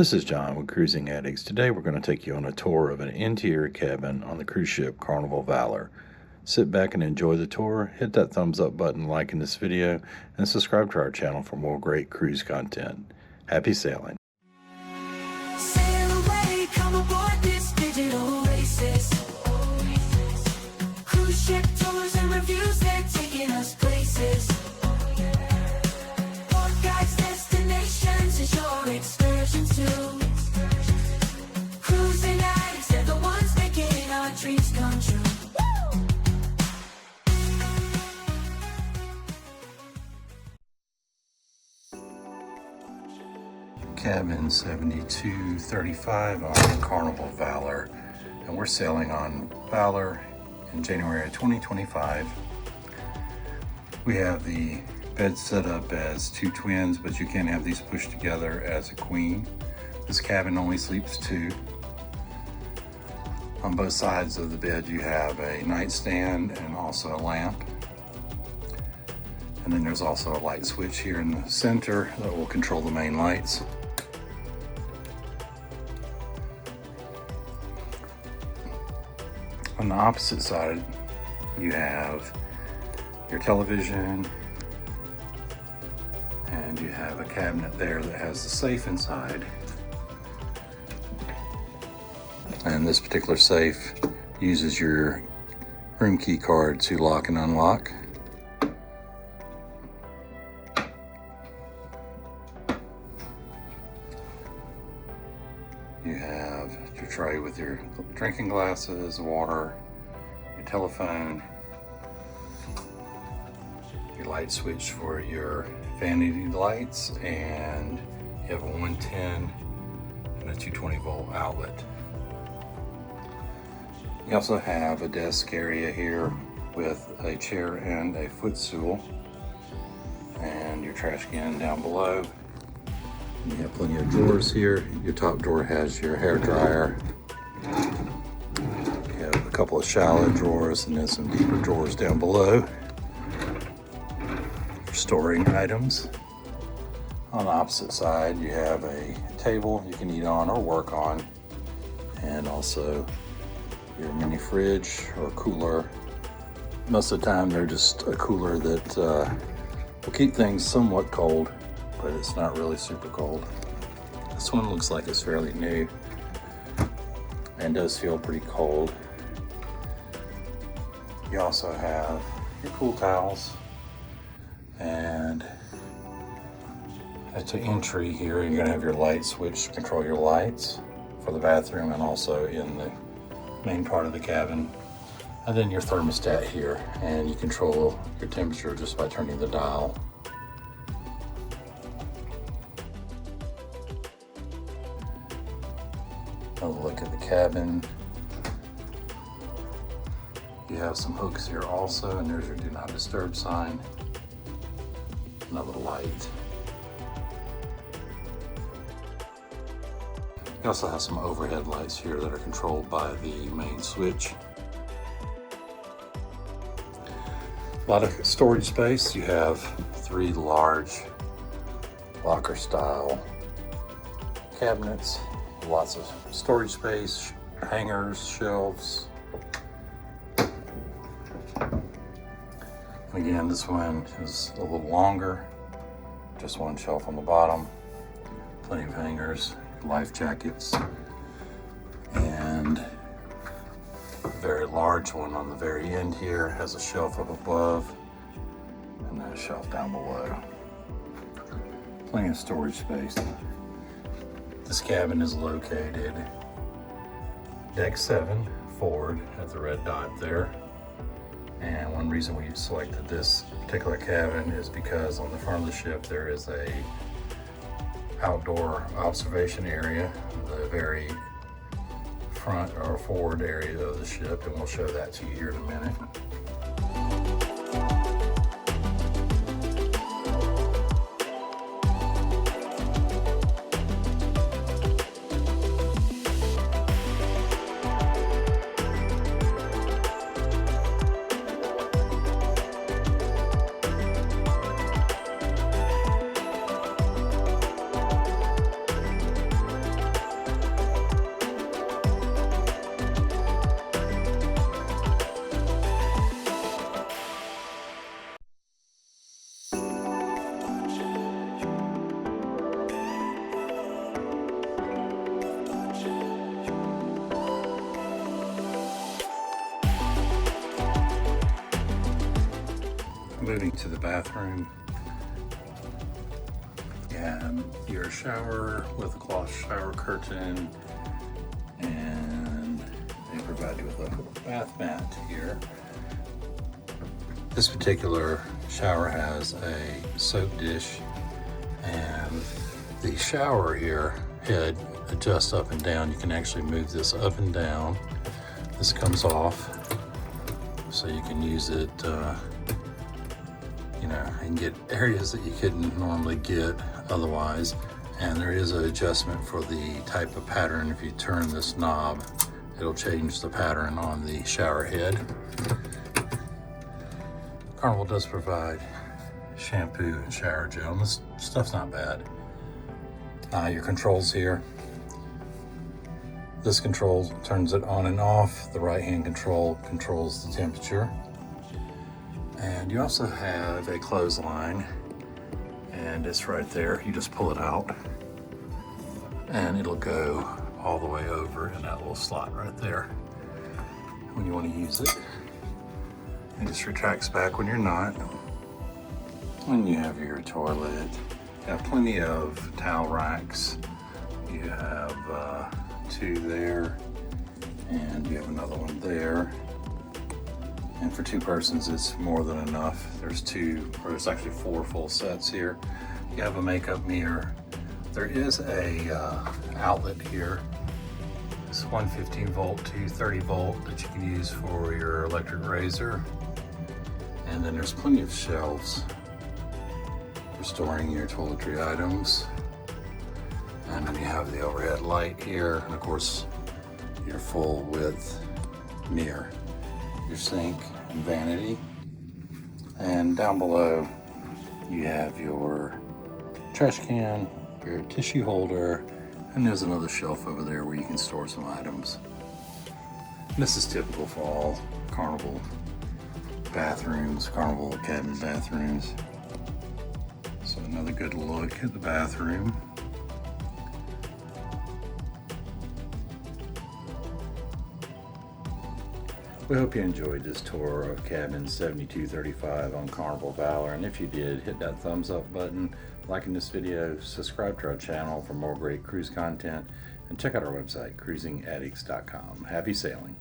This is John with Cruising Addicts. Today we're going to take you on a tour of an interior cabin on the cruise ship Carnival Valor. Sit back and enjoy the tour, hit that thumbs up button liking this video, and subscribe to our channel for more great cruise content. Happy sailing. Sail away, come aboard this digital oasis. Cruise ship tours and reviews, they're taking us places. Port guides, destinations, is your excursion too. Cruising addicts, they're the ones making our dreams come true. Cabin 7235 on Carnival Valor, and we're sailing on Valor in January of 2025. We have the bed set up as two twins, but you can have these pushed together as a queen. This cabin only sleeps two. On both sides of the bed you have a nightstand and also a lamp. And then there's also a light switch here in the center that will control the main lights. On the opposite side, you have your television, and you have a cabinet there that has the safe inside. And this particular safe uses your room key card to lock and unlock. You have your tray with your drinking glasses, water, your telephone, your light switch for your vanity lights, and you have a 110 and a 220 volt outlet. You also have a desk area here with a chair and a footstool, and your trash can down below. You have plenty of drawers here. Your top drawer has your hair dryer. You have a couple of shallow drawers and then some deeper drawers down below for storing items. On the opposite side, you have a table you can eat on or work on, and also your mini fridge or cooler. Most of the time they're just a cooler that will keep things somewhat cold, but it's not really super cold. This one looks like it's fairly new and does feel pretty cold. You also have your cool towels, and at the entry here you're going to have your light switch to control your lights for the bathroom and also in the main part of the cabin. And then your thermostat here, and you control your temperature just by turning the dial. Another look at the cabin. You have some hooks here also, and there's your do not disturb sign. Another light. You also have some overhead lights here that are controlled by the main switch. A lot of storage space. You have three large locker style cabinets. Lots of storage space, hangers, shelves. And again, this one is a little longer. Just one shelf on the bottom. Plenty of hangers, life jackets, and a very large one on the very end here has a shelf up above and then a shelf down below. Plenty of storage space. This cabin is located deck 7 forward at the red dot there. And one reason we selected this particular cabin is because on the front of the ship there is a outdoor observation area, the very front or forward area of the ship, and we'll show that to you here in a minute. moving to the bathroom, and your shower with a cloth shower curtain, and they provide you with a bath mat here. This particular shower has a soap dish, and the shower here head adjusts up and down. You can actually move this up and down. This comes off, so you can use it, and get areas that you couldn't normally get otherwise. And there is an adjustment for the type of pattern. If you turn this knob, it'll change the pattern on the shower head. Carnival does provide shampoo and shower gel, and this stuff's not bad. Your controls here. This control turns it on and off. The right hand control controls the temperature. And you also have a clothesline, and it's right there. You just pull it out and it'll go all the way over in that little slot right there when you want to use it. It just retracts back when you're not. And you have your toilet. You have plenty of towel racks. You have 2 there, and you have another one there. And for 2 persons, it's more than enough. There's actually 4 full sets here. You have a makeup mirror. There is a outlet here. It's 115 volt to 30 volt that you can use for your electric razor. And then there's plenty of shelves for storing your toiletry items. And then you have the overhead light here, and of course your full width mirror, your sink and vanity. And down below you have your trash can, your tissue holder, and there's another shelf over there where you can store some items. And this is typical for all Carnival bathrooms, Carnival cabin bathrooms. So another good look at the bathroom. We hope you enjoyed this tour of cabin 7235 on Carnival Valor, and if you did, hit that thumbs up button, liking this video, subscribe to our channel for more great cruise content, and check out our website, cruisingaddicts.com. Happy sailing.